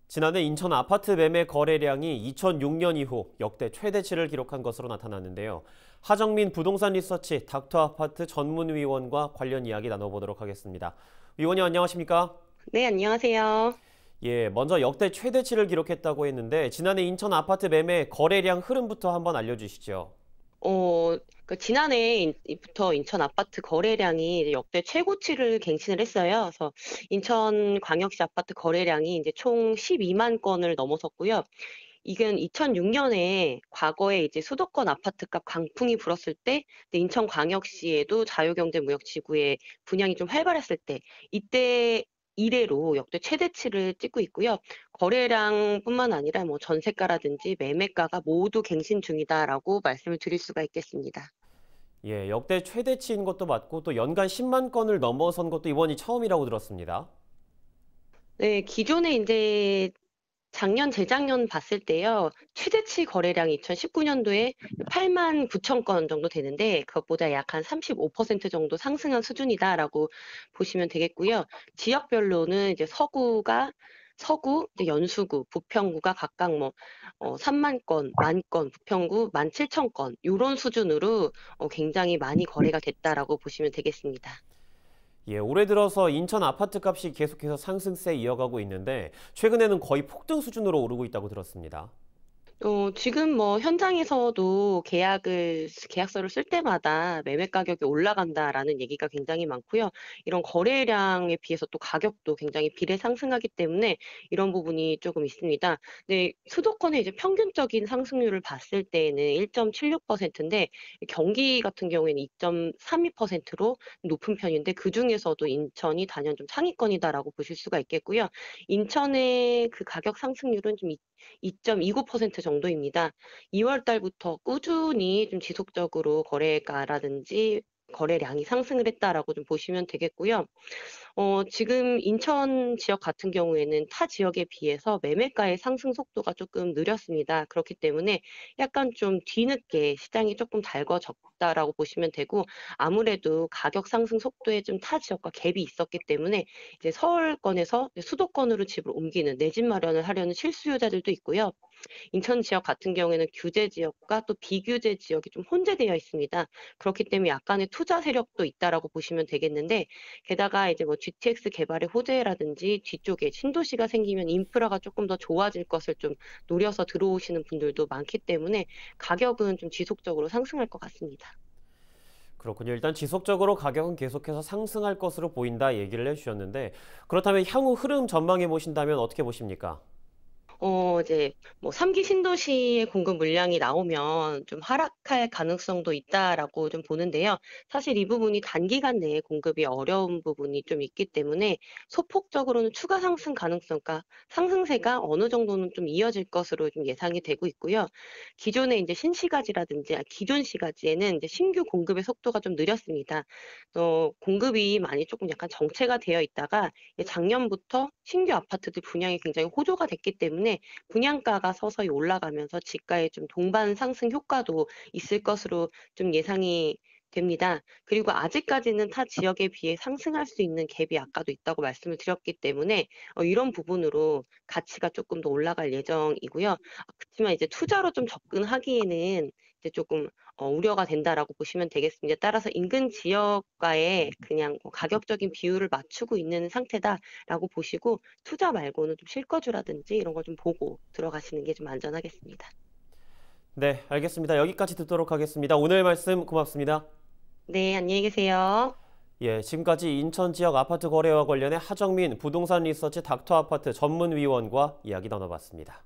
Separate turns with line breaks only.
지난해 인천 아파트 매매 거래량이 2006년 이후 역대 최대치를 기록한 것으로 나타났는데요. 하정민 부동산 리서치 닥터아파트 전문위원과 관련 이야기 나눠보도록 하겠습니다. 위원님 안녕하십니까?
네, 안녕하세요.
예, 먼저 역대 최대치를 기록했다고 했는데 지난해 인천 아파트 매매 거래량 흐름부터 한번 알려주시죠.
지난해부터 인천 아파트 거래량이 이제 역대 최고치를 갱신을 했어요. 그래서 인천광역시 아파트 거래량이 이제 총 12만 건을 넘어섰고요. 이건 2006년에 과거에 이제 수도권 아파트값 강풍이 불었을 때, 인천광역시에도 자유경제무역지구의 분양이 좀 활발했을 때, 이때 이래로 역대 최대치를 찍고 있고요. 거래량뿐만 아니라 뭐 전세가라든지 매매가가 모두 갱신 중이다라고 말씀을 드릴 수가 있겠습니다.
예, 역대 최대치인 것도 맞고 또 연간 10만 건을 넘어선 것도 이번이 처음이라고 들었습니다.
네, 기존에 이제 작년, 재작년 봤을 때요. 최대치 거래량이 2019년도에 8만 9천 건 정도 되는데 그것보다 약 한 35% 정도 상승한 수준이다라고 보시면 되겠고요. 지역별로는 이제 서구, 이제 연수구, 부평구가 각각 뭐 3만 건, 만 건, 부평구 17,000건 요런 수준으로 굉장히 많이 거래가 됐다라고 보시면 되겠습니다.
예, 올해 들어서 인천 아파트 값이 계속해서 상승세 이어가고 있는데 최근에는 거의 폭등 수준으로 오르고 있다고 들었습니다.
지금 뭐 현장에서도 계약서를 쓸 때마다 매매 가격이 올라간다라는 얘기가 굉장히 많고요. 이런 거래량에 비해서 또 가격도 굉장히 비례 상승하기 때문에 이런 부분이 조금 있습니다. 네, 수도권의 이제 평균적인 상승률을 봤을 때에는 1.76%인데 경기 같은 경우에는 2.32%로 높은 편인데 그중에서도 인천이 단연 좀 상위권이다라고 보실 수가 있겠고요. 인천의 그 가격 상승률은 좀 2.29% 정도입니다. 2월 달부터 꾸준히 좀 지속적으로 거래가라든지 거래량이 상승을 했다라고 좀 보시면 되겠고요. 지금 인천 지역 같은 경우에는 타 지역에 비해서 매매가의 상승 속도가 조금 느렸습니다. 그렇기 때문에 약간 좀 뒤늦게 시장이 조금 달궈졌다라고 보시면 되고 아무래도 가격 상승 속도에 좀 타 지역과 갭이 있었기 때문에 이제 서울권에서 이제 수도권으로 집을 옮기는 내 집 마련을 하려는 실수요자들도 있고요. 인천 지역 같은 경우에는 규제 지역과 또 비규제 지역이 좀 혼재되어 있습니다. 그렇기 때문에 약간의 투자 세력도 있다라고 보시면 되겠는데 게다가 이제 뭐 GTX 개발의 호재라든지 뒤쪽에 신도시가 생기면 인프라가 조금 더 좋아질 것을 좀 노려서 들어오시는 분들도 많기 때문에 가격은 좀 지속적으로 상승할 것 같습니다.
그렇군요. 일단 지속적으로 가격은 계속해서 상승할 것으로 보인다 얘기를 해주셨는데 그렇다면 향후 흐름 전망해 보신다면 어떻게 보십니까?
이제 뭐 3기 신도시의 공급 물량이 나오면 좀 하락할 가능성도 있다라고 좀 보는데요. 사실 이 부분이 단기간 내에 공급이 어려운 부분이 좀 있기 때문에 소폭적으로는 추가 상승 가능성, 과 상승세가 어느 정도는 좀 이어질 것으로 좀 예상이 되고 있고요. 기존의 이제 신시가지라든지 기존 시가지에는 이제 신규 공급의 속도가 좀 느렸습니다. 공급이 많이 조금 약간 정체가 되어 있다가 작년부터 신규 아파트들 분양이 굉장히 호조가 됐기 때문에 분양가가 서서히 올라가면서 집가의 좀 동반 상승 효과도 있을 것으로 좀 예상이 됩니다. 그리고 아직까지는 타 지역에 비해 상승할 수 있는 갭이 아까도 있다고 말씀을 드렸기 때문에 이런 부분으로 가치가 조금 더 올라갈 예정이고요. 그치만 이제 투자로 좀 접근하기에는 이제 조금 우려가 된다라고 보시면 되겠습니다. 따라서 인근 지역과의 그냥 뭐 가격적인 비율을 맞추고 있는 상태다라고 보시고 투자 말고는 좀 실거주라든지 이런 걸 좀 보고 들어가시는 게 좀 안전하겠습니다.
네, 알겠습니다. 여기까지 듣도록 하겠습니다. 오늘 말씀 고맙습니다.
네, 안녕히 계세요.
예, 지금까지 인천 지역 아파트 거래와 관련해 하정민 부동산 리서치 닥터아파트 전문위원과 이야기 나눠봤습니다.